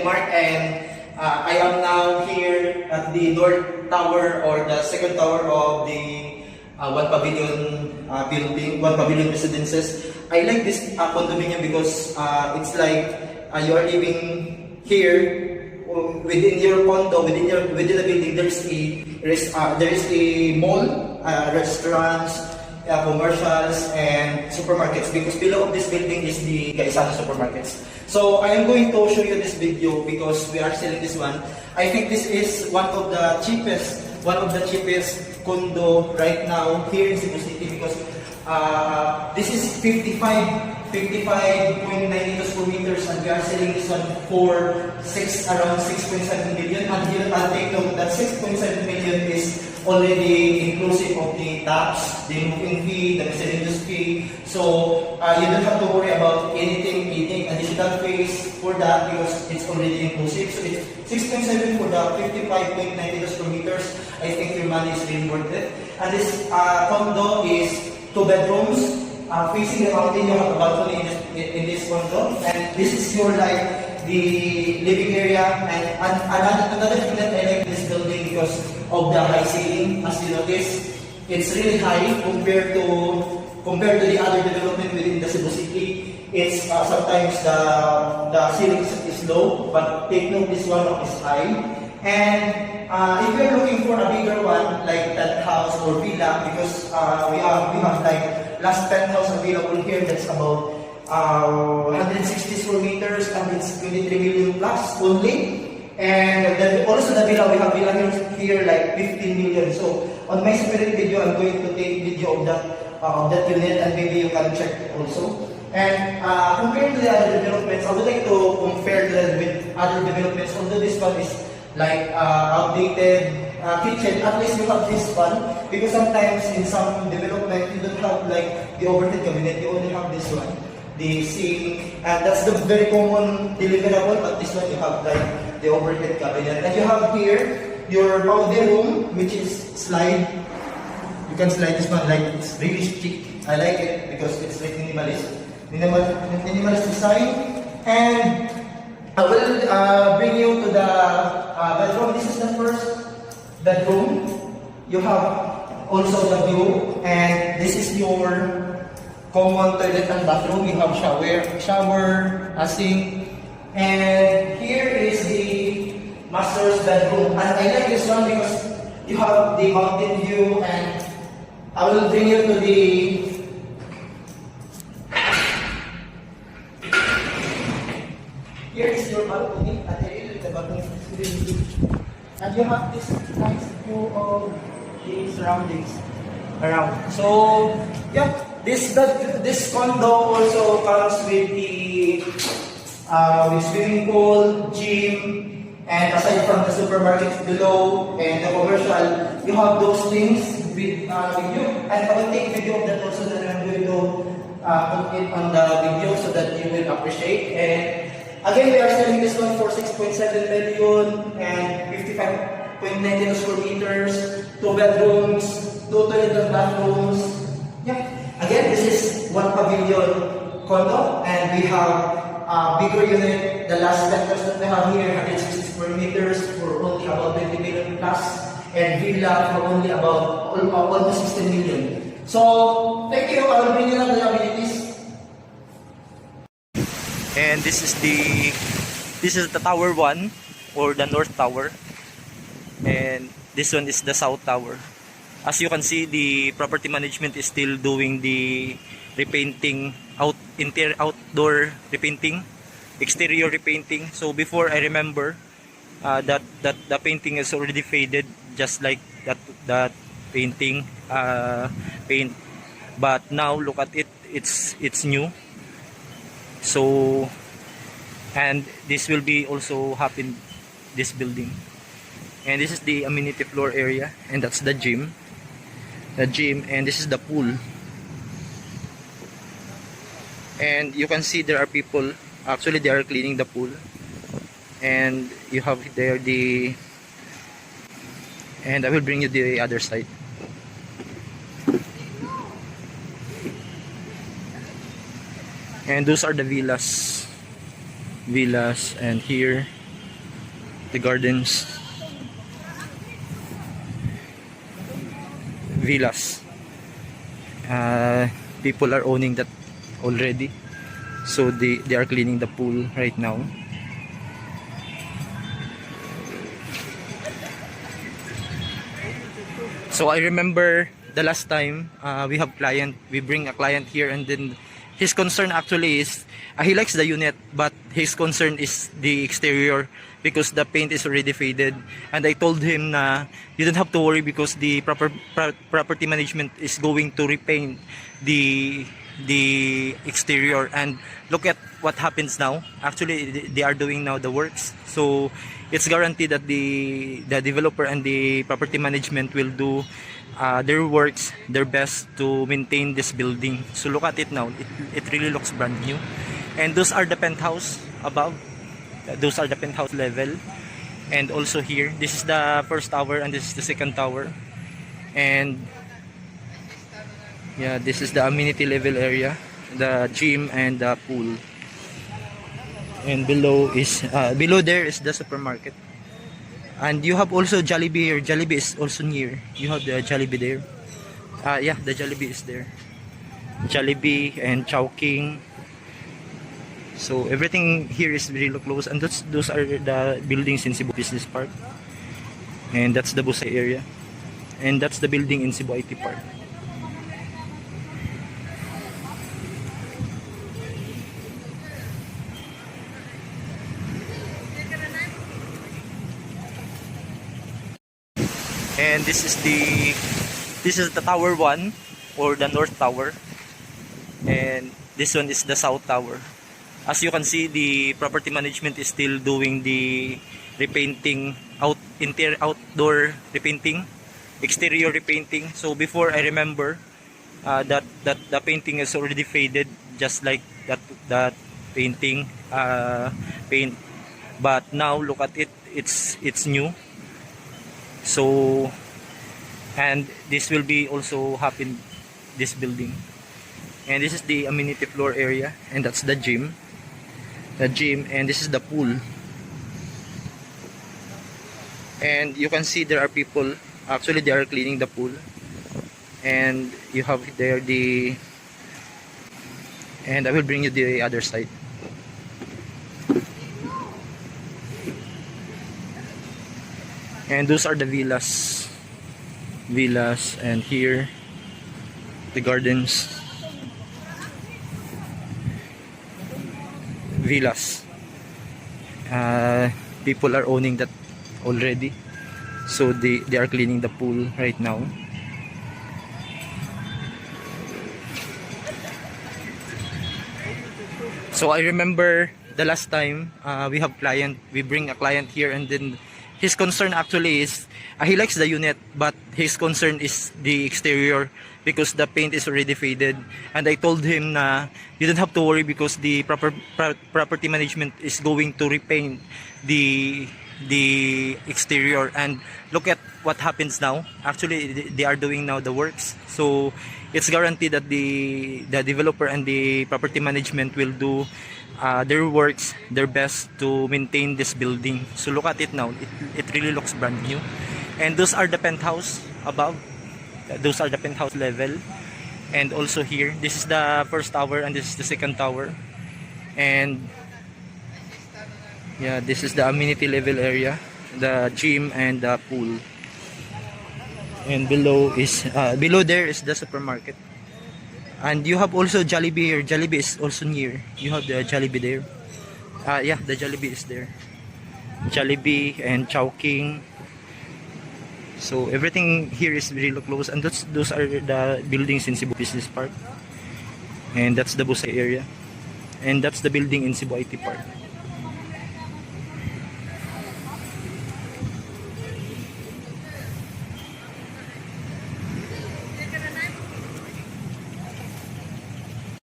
Mark, and I am now here at the North Tower, or the second tower of the One Pavilion building, One Pavilion Residences. I like this condominium because it's like you are living here within your condo, within the building. There is a mall, restaurants, commercials, and supermarkets, because below of this building is the Gaisano supermarkets. So I am going to show you this video because we are selling this one. I think this is one of the cheapest condo right now here in Cebu City, because this is 55.92 square meters, and we are selling this one for around 6.7 million. And here, I'll take note that 6.7 million is already inclusive of the tax, the moving fee, the miscellaneous fee. So you don't have to worry about anything additional fees for that, because it's already inclusive. So it's 6.7 for the 55.92 square meters. I think your money is really worth it. And this condo is 2 bedrooms, facing the mountain. You have a balcony in this condo, and this is your the living area. And another thing that I like this building because of the high ceiling. As you notice, it's really high compared to the other development within the Cebu City. It's sometimes the ceiling is low, but take note, this one is high. And if you're looking for a bigger one, like that house or villa, because we have like last penthouse available here, that's about 160 square meters, and it's 23 million plus only. And then also the villa, we have villa here like 15 million. So on my separate video, I'm going to take video of that unit, and maybe you can check also. And compared to the other developments, I would like to compare that with other developments. Although this one is like outdated kitchen, at least you have this one, because sometimes in some development you don't have like the overhead cabinet, you only have this one, the sink, and that's the very common deliverable. But this one you have like the overhead cabinet, and you have here your powder room, which is slide. You can slide this one, like it's really chic. I like it because it's like minimalist design. And I will bring you to the bedroom. This is the first bedroom. You have also the view, and this is your common toilet and bathroom. You have shower, a sink, and here is the master's bedroom. And I like this one because you have the mountain view, and I will bring you to the here is your balcony, and I really like the balcony. And you have this nice view of the surroundings around. So yeah, this condo also comes with the with swimming pool, gym, and aside from the supermarkets below and the commercial, you have those things with video. And I will take video of that also, that I'm going to put it on the video so that you will appreciate. And again, we are selling this one for 6.7 million and 55.92 square meters, 2 bedrooms, 2 toilet and bathrooms. Yeah. Again, this is One Pavilion condo, and we have a bigger unit. The last penthouse that we have here, 160 square meters for only about 20 million plus, and villa for only about almost 16 million. So, thank you. I will bring you now the amenities. And this is the tower 1, or the north tower, and this one is the south tower. As you can see, the property management is still doing the repainting, outdoor repainting, exterior repainting. So before, I remember that the painting is already faded, just like that painting paint. But now look at it, it's new. So, and this will be also happen this building. And this is the amenity floor area, and that's the gym, and this is the pool. And you can see there are people, actually they are cleaning the pool. And you have there and I will bring you the other side. And those are the villas, and here the gardens, villas. People are owning that already, so they are cleaning the pool right now. So I remember the last time we bring a client here, and then his concern actually is he likes the unit, but his concern is the exterior because the paint is already faded. And I told him na you don't have to worry because the property management is going to repaint the exterior. And look at what happens now. Actually, they are doing now the works, so it's guaranteed that the developer and the property management will do their works, their best to maintain this building. So look at it now, it really looks brand new. And those are the penthouse above, those are the penthouse level. And also here, this is the first tower and this is the second tower. And yeah, this is the amenity level area, the gym and the pool. And below there is the supermarket. And you have also Jollibee here. Jollibee is also near. You have the Jollibee there. Yeah, the Jollibee is there. Jollibee and Chowking. So everything here is really close. And those are the buildings in Cebu Business Park. And that's the Busay area. And that's the building in Cebu IT Park. And this is the tower 1, or the north tower, and this one is the south tower. As you can see, the property management is still doing the repainting, outdoor repainting, exterior repainting. So before, I remember that the painting is already faded, just like that painting paint. But now look at it, it's new. So, and this will be also happen this building. And this is the amenity floor area, and that's the gym, and this is the pool. And you can see there are people, actually they are cleaning the pool. And you have there and I will bring you the other side. And those are the villas, and here the gardens, villas. People are owning that already, so they are cleaning the pool right now. So I remember the last time we bring a client here, and then his concern actually is he likes the unit, but his concern is the exterior because the paint is already faded. And I told him na you don't have to worry because the property management is going to repaint the exterior. And look at what happens now. Actually, they are doing now the works, so it's guaranteed that the developer and the property management will do their works, their best to maintain this building. So look at it now, it really looks brand new. And those are the penthouse above, those are the penthouse level. And also here, this is the first tower and this is the second tower. And yeah, this is the amenity level area, the gym and the pool. And below there is the supermarket. And you have also Jollibee here. Jollibee is also near. You have the Jollibee there. Yeah, the Jollibee is there. Jollibee and Chowking. So everything here is really close. And those are the buildings in Cebu Business Park. And that's the Busay area. And that's the building in Cebu IT Park.